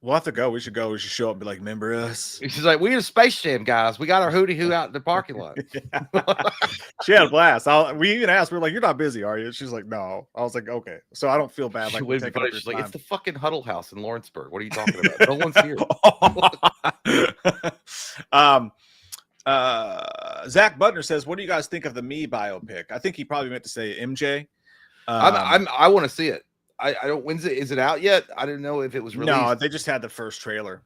We'll have to go. We should go. We should show up and be like, remember us? She's like, we're the Space Jam guys. We got our hootie hoo out in the parking lot. She had a blast. We even asked, we're like, you're not busy, are you? She's like, no. I was like, okay. So I don't feel bad. Like, she's like, it's the fucking Huddle House in Lawrenceburg. What are you talking about? No one's here. Zach Butner says, what do you guys think of the Me biopic? I think he probably meant to say MJ. I want to see it. I don't. When's it? Is it out yet? I didn't know if it was released. No, they just had the first trailer.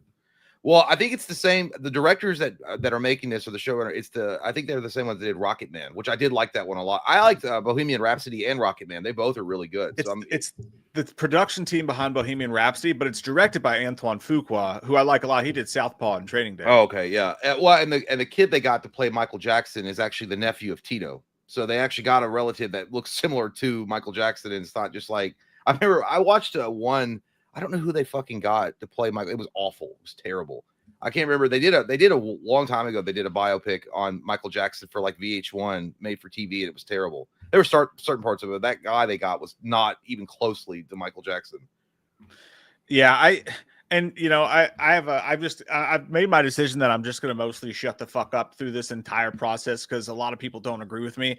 Well, I think it's the same. The directors that are making this or the showrunner, I think they're the same ones that did Rocket Man, which I did like that one a lot. I liked Bohemian Rhapsody and Rocket Man. They both are really good. It's the production team behind Bohemian Rhapsody, but it's directed by Antoine Fuqua, who I like a lot. He did Southpaw and Training Day. Oh, okay, yeah. Well, and the kid they got to play Michael Jackson is actually the nephew of Tito. So they actually got a relative that looks similar to Michael Jackson, and it's not just like. I remember I watched one. I don't know who they fucking got to play Michael. It was awful. It was terrible. I can't remember. They did a long time ago. They did a biopic on Michael Jackson for like VH1, made for TV, and it was terrible. There were certain parts of it. That guy they got was not even closely to Michael Jackson. Yeah, I've made my decision that I'm just going to mostly shut the fuck up through this entire process because a lot of people don't agree with me.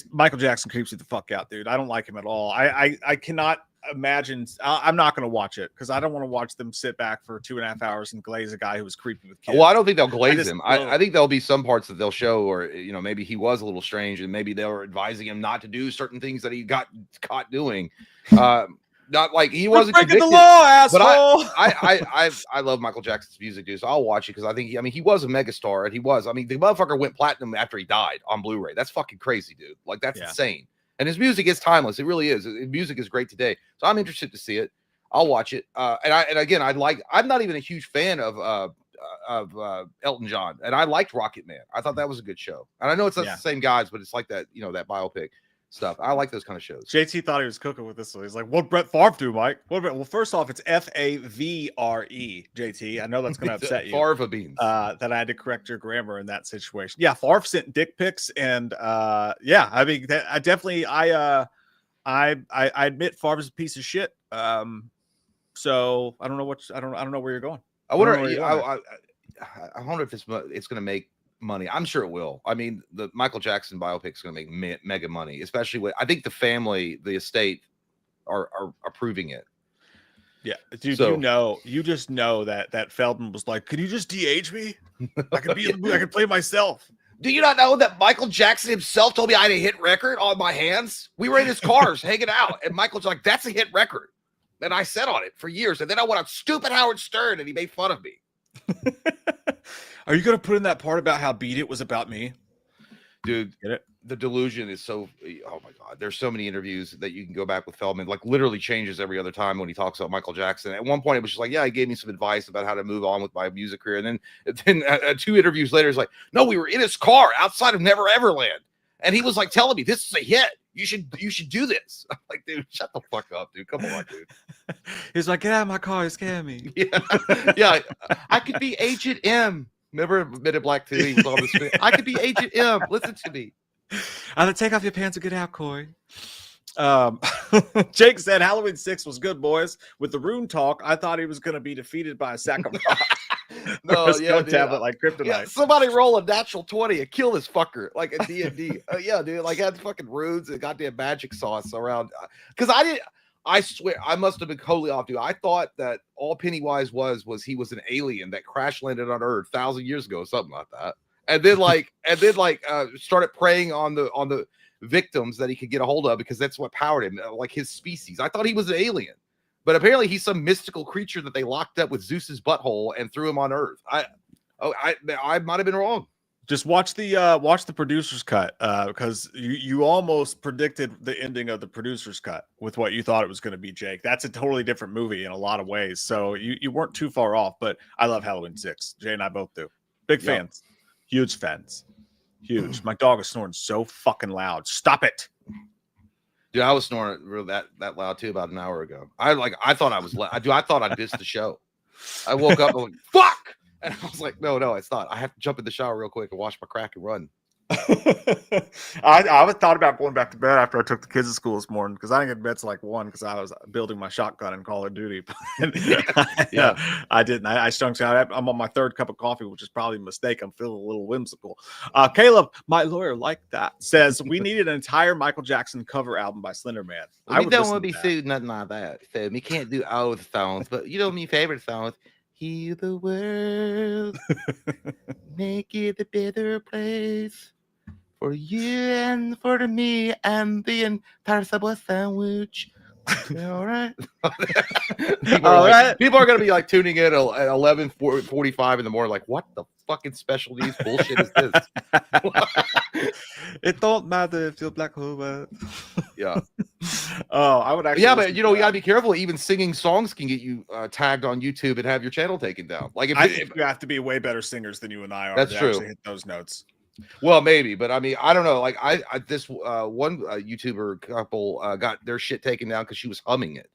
Michael Jackson creeps me the fuck out, dude. I don't like him at all. I cannot imagine. I'm not going to watch it because I don't want to watch them sit back for 2.5 hours and glaze a guy who was creepy with kids. Well, I don't think they'll glaze him. I think there'll be some parts that they'll show, or maybe he was a little strange, and maybe they were advising him not to do certain things that he got caught doing. Not like he wasn't breaking convicted, the law, asshole. But I love Michael Jackson's music, dude. So I'll watch it because I think he was a megastar, and he was. I mean, the motherfucker went platinum after he died on Blu-ray. That's fucking crazy, dude. Like that's insane. And his music is timeless. It really is. His music is great today. So I'm interested to see it. I'll watch it. And again, I'm not even a huge fan of Elton John, and I liked Rocket Man. I thought that was a good show. And I know it's not the same guys, but it's like that, that biopic stuff. I like those kind of shows. JT thought he was cooking with this one. He's like, "What Brett Favre do, Mike? Well, first off, it's Favre, JT. I know that's going to upset you. Favre beans. That I had to correct your grammar in that situation. Yeah, Favre sent dick pics, and I mean, I definitely, I admit Favre's a piece of shit. So I don't know I don't know where you're going. I wonder. I wonder if it's going to make money. I'm sure it will. I mean, the Michael Jackson biopic is going to make mega money, especially with, I think the family, the estate are approving it. Yeah, dude, so, you just know that Feldman was like, "Could you just de-age me? I could be in the movie. I could play myself." Do you not know that Michael Jackson himself told me I had a hit record on my hands? We were in his cars hanging out, and Michael's like, "That's a hit record." And I sat on it for years, and then I went on stupid Howard Stern, and he made fun of me. Are you going to put in that part about how Beat It was about me? Dude, get it? The delusion is so, oh my God. There's so many interviews that you can go back with Feldman, like literally changes every other time when he talks about Michael Jackson. At one point, it was just like, yeah, he gave me some advice about how to move on with my music career. And then 2 interviews later, it's like, no, we were in his car outside of Never Everland. And he was like telling me, this is a hit. You should do this. I'm like, dude, shut the fuck up, dude. Come on, dude. He's like, get out of my car. You're scaring me. Yeah. I could be Agent M. Remember Men in Black 2? He was on the screen. I could be Agent M. Listen to me. I'm gonna take off your pants and get out, Corey. Jake said Halloween 6 was good, boys. With the rune talk, I thought he was gonna be defeated by a sack of rocks. No, tablet like kryptonite. Yeah, somebody roll a natural 20 and kill this fucker like a D&D. Yeah, dude, like had fucking runes and goddamn magic sauce around. Because I swear I must have been totally off, dude. I thought that all Pennywise was he was an alien that crash landed on Earth 1,000 years ago, something like that. And then started preying on the victims that he could get a hold of because that's what powered him, like his species. I thought he was an alien, but apparently he's some mystical creature that they locked up with Zeus's butthole and threw him on Earth. I might have been wrong. Just watch the producer's cut because you almost predicted the ending of the producer's cut with what you thought it was going to be, Jake. That's a totally different movie in a lot of ways. So you weren't too far off, but I love Halloween 6. Jay and I both do. Big fans. Huge fans. Huge. My dog is snoring so fucking loud. Stop it. Dude, I was snoring real that loud too about an hour ago. I thought I was I thought I missed the show. I woke up and went, fuck. And I was like, no, it's not. I have to jump in the shower real quick and wash my crack and run. I thought about going back to bed after I took the kids to school this morning because I didn't get to bed till like 1 because I was building my shotgun in Call of Duty. I didn't. I stunk out. I'm on my 3rd cup of coffee, which is probably a mistake. I'm feeling a little whimsical. Caleb, my lawyer, like that, says we needed an entire Michael Jackson cover album by Slender Man. We don't want to be sued, nothing like that. So we can't do all the songs, but my favorite songs. Heal the world, make it a better place. For you and for me and the entire Subway sandwich. All right. People are going to be like tuning in at 11:45 in the morning, like, what the fucking special needs bullshit is this? It don't matter if you're black or white. Yeah. Oh, I would actually. Yeah, but you got to be careful. Even singing songs can get you tagged on YouTube and have your channel taken down. Like, if you have to be way better singers than you and I are. That's true. Actually hit those notes. Well, maybe, but I mean, I don't know. Like, this one YouTuber couple got their shit taken down because she was humming it.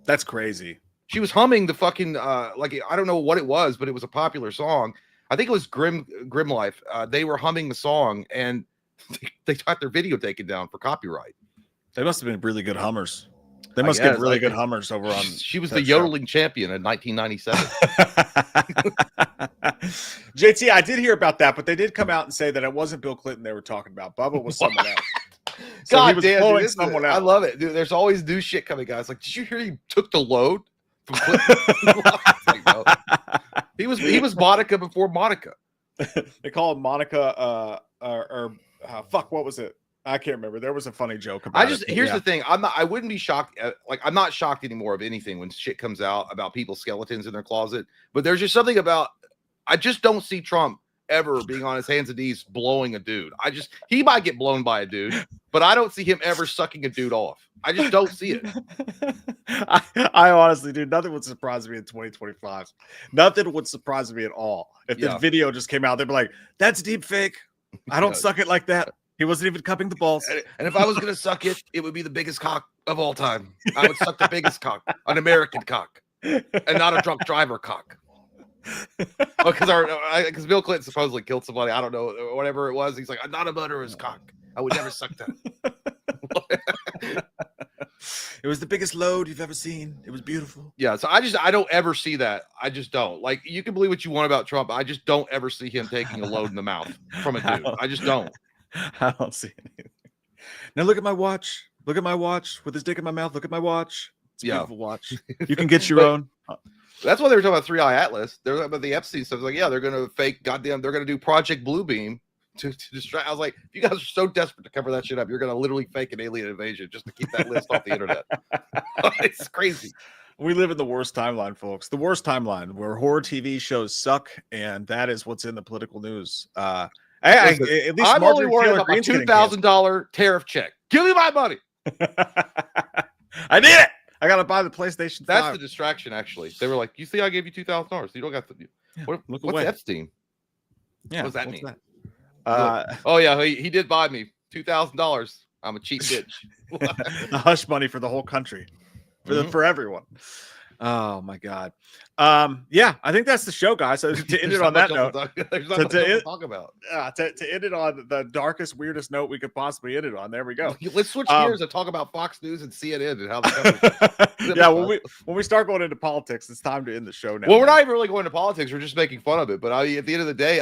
That's crazy. She was humming the fucking I don't know what it was, but it was a popular song. I think it was Grim Life. They were humming the song, and they got their video taken down for copyright. They must have been really good hummers. They must get really good hummers over on. She was the yodeling champion in 1997. JT, I did hear about that, but they did come out and say that it wasn't Bill Clinton they were talking about. Bubba was someone else. So he God was damn, blowing dude, someone I out. love it, dude. There's always new shit coming, guys. Like, did you hear he took the load from Clinton? Like, no. He was Monica before Monica. They call him Monica. Fuck, what was it? I can't remember. There was a funny joke about it. Here's the thing. I wouldn't be shocked. I'm not shocked anymore of anything when shit comes out about people's skeletons in their closet. But there's just something about, I just don't see Trump ever being on his hands and knees blowing a dude. He might get blown by a dude, but I don't see him ever sucking a dude off. I just don't see it. I honestly, dude, nothing would surprise me in 2025. Nothing would surprise me at all. If the video just came out, they'd be like, that's deep fake. I don't suck it like that. He wasn't even cupping the balls. And if I was going to suck it, it would be the biggest cock of all time. I would suck the biggest cock, an American cock, and not a drunk driver cock. Because Bill Clinton supposedly killed somebody. I don't know, whatever it was. He's like, I'm not a murderer's cock. I would never suck that. It was the biggest load you've ever seen. It was beautiful. Yeah, so I don't ever see that. I just don't. Like, you can believe what you want about Trump. I just don't ever see him taking a load in the mouth from a dude. I just don't. I don't see anything. Now look at my watch. Look at my watch with his dick in my mouth. Look at my watch. It's a beautiful watch. You can get your own. That's why they were talking about 3-Eye Atlas. They're talking about the Epstein stuff. Like, yeah, they're going to fake, goddamn, they're going to do Project Bluebeam to distract. I was like, if you guys are so desperate to cover that shit up, you're going to literally fake an alien invasion just to keep that list off the internet. It's crazy. We live in the worst timeline, folks. The worst timeline where horror TV shows suck, and that is what's in the political news. At least I'm only worried about my Green's $2,000 tariff check. Give me my money. I need it. I gotta buy the PlayStation 5. That's the distraction, actually. They were like, you see, I gave you $2,000. You don't got to. What's away. Epstein? Yeah. What does that mean? That? Oh, yeah. He did buy me $2,000. I'm a cheap bitch. The hush money for the whole country, for everyone. Oh my God. Yeah, I think that's the show, guys. So to end it on that note, there's not much to talk about. To end it on the darkest, weirdest note we could possibly end it on. There we go. Let's switch gears and talk about Fox News and CNN and how the yeah, when we start going into politics, it's time to end the show now. Well, we're not even really going to politics. We're just making fun of it. But at the end of the day,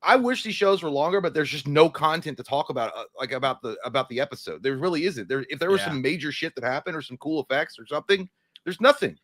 I wish these shows were longer, but there's just no content to talk about, about the episode. There really isn't. If there was some major shit that happened or some cool effects or something, there's nothing.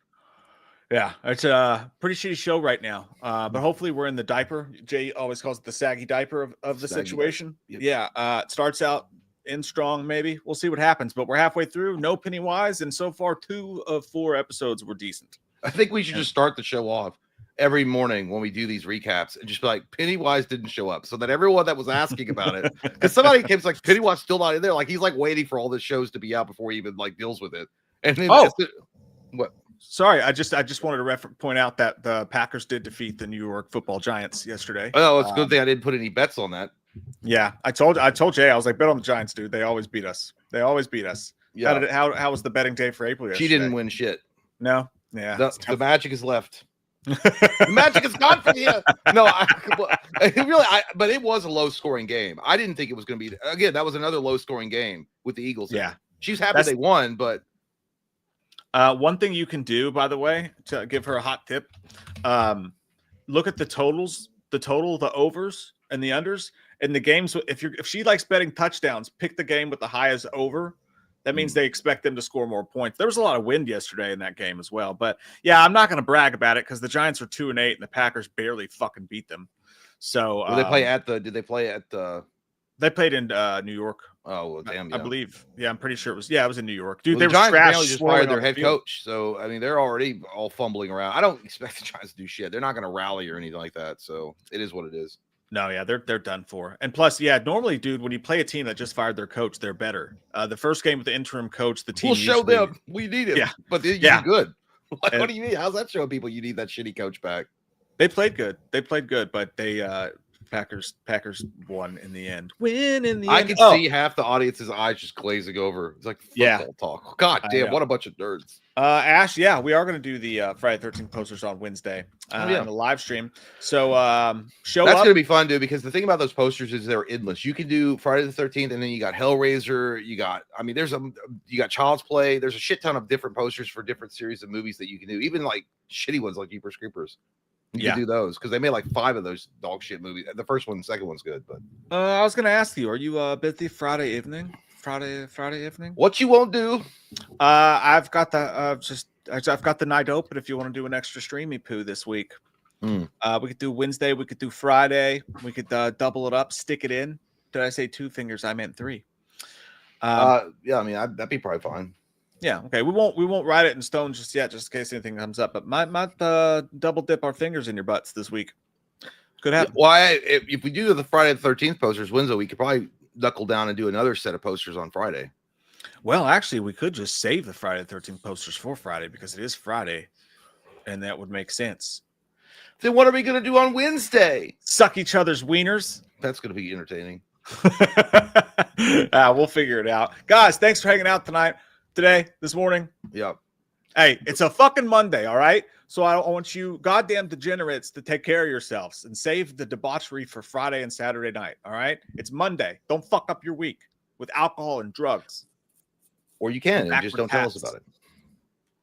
Yeah, it's a pretty shitty show right now. But hopefully we're in the diaper. Jay always calls it the saggy diaper of the situation. Yep. Yeah, it starts out in strong, maybe. We'll see what happens. But we're halfway through. No Pennywise, and so far 2 of 4 episodes were decent. I think we should just start the show off every morning when we do these recaps and just be like, Pennywise didn't show up, so that everyone that was asking about it, because somebody keeps like, Pennywise still not in there. Like, he's like waiting for all the shows to be out before he even like deals with it. And then what? Sorry, I just wanted to point out that the Packers did defeat the New York Football Giants yesterday. Oh, it's a good thing I didn't put any bets on that. Yeah, I told Jay, I was like, bet on the Giants, dude. They always beat us. Yeah. How was the betting day for April yesterday? She didn't win shit. No. Yeah. The magic is left. The magic is gone for you. No, but it was a low scoring game. I didn't think it was going to be. Again, that was another low scoring game with the Eagles. Yeah. She's happy they won, but. One thing you can do, by the way, to give her a hot tip, look at the totals, the overs and the unders, and the games. If she likes betting touchdowns, pick the game with the highest over. That means they expect them to score more points. There was a lot of wind yesterday in that game as well. But yeah, I'm not going to brag about it because the Giants are 2-8 and the Packers barely fucking beat them. So did they play at the? They played in New York. Oh, well, damn! I believe. Yeah, I'm pretty sure it was. Yeah, it was in New York, dude. Well, they the Giants apparently just fired their head coach, so I mean they're already all fumbling around. I don't expect the Giants to do shit. They're not going to rally or anything like that. So it is what it is. No, yeah, they're done for. And plus, yeah, normally, dude, when you play a team that just fired their coach, they're better. The first game with the interim coach, the team will show them we need it. Yeah, but you're good. Like, what do you need? How's that showing people you need that shitty coach back? They played good, but they Packers won in the end. Win in the end. I can see half the audience's eyes just glazing over. It's like football talk. God damn, what a bunch of nerds. Ash, yeah, we are going to do the Friday 13th posters on Wednesday on the live stream. So show That's up. going to be fun, dude, because the thing about those posters is they're endless. You can do Friday the 13th, and then you got Hellraiser. You got Child's Play. There's a shit ton of different posters for different series of movies that you can do, even like shitty ones like Jeepers Creepers. You Yeah. can do those because they made like 5 of those dog shit movies. The first one, the second one's good, but I was gonna ask you, are you busy Friday evening? Friday evening? what you won't do? I've got the I've got the night open if you want to do an extra streamy poo this week. We could do Wednesday, we could do Friday, we could double it up, stick it in. Did I say 2 fingers? I meant 3. Yeah, I mean that'd be probably fine. Yeah, okay. We won't write it in stone just yet, just in case anything comes up. But might double dip our fingers in your butts this week. Could happen. Well, if we do the Friday the 13th posters Wednesday, we could probably knuckle down and do another set of posters on Friday. Well, actually, we could just save the Friday the 13th posters for Friday because it is Friday, and that would make sense. Then what are we gonna do on Wednesday? Suck each other's wieners. That's gonna be entertaining. We'll figure it out, guys. Thanks for hanging out this morning. Yep. Hey, it's a fucking Monday, all right? So I want you goddamn degenerates to take care of yourselves and save the debauchery for Friday and Saturday night, all right? It's Monday. Don't fuck up your week with alcohol and drugs. Or you can and just don't tell us about it.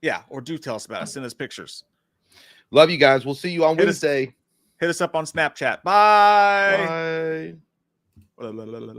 Yeah, or do tell us about it. Send us pictures. Love you guys. We'll see you on Wednesday. Hit us up on Snapchat. Bye. Bye.